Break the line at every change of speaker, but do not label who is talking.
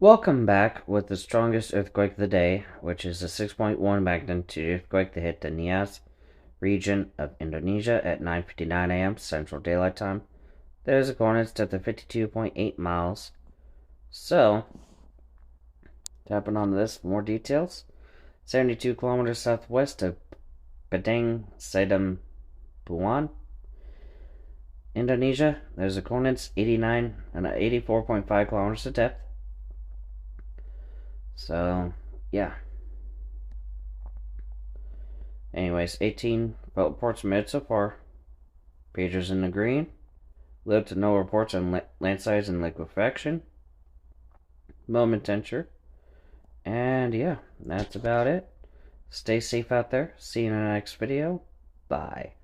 Welcome back with the strongest earthquake of the day, which is a 6.1 magnitude earthquake that hit the Nias region of Indonesia at 9:59 a.m. Central Daylight Time. There's a coordinates depth of 52.8 miles. So, tapping on this for more details, 72 kilometers southwest of Padang Sidempuan, Indonesia. There's a coordinates 89 and 84.5 kilometers of depth. So, yeah. Anyways, 18 reports made so far. Pagers in the green. Little to no reports on landslides and liquefaction. Moment temperature. And yeah, that's about it. Stay safe out there. See you in the next video. Bye.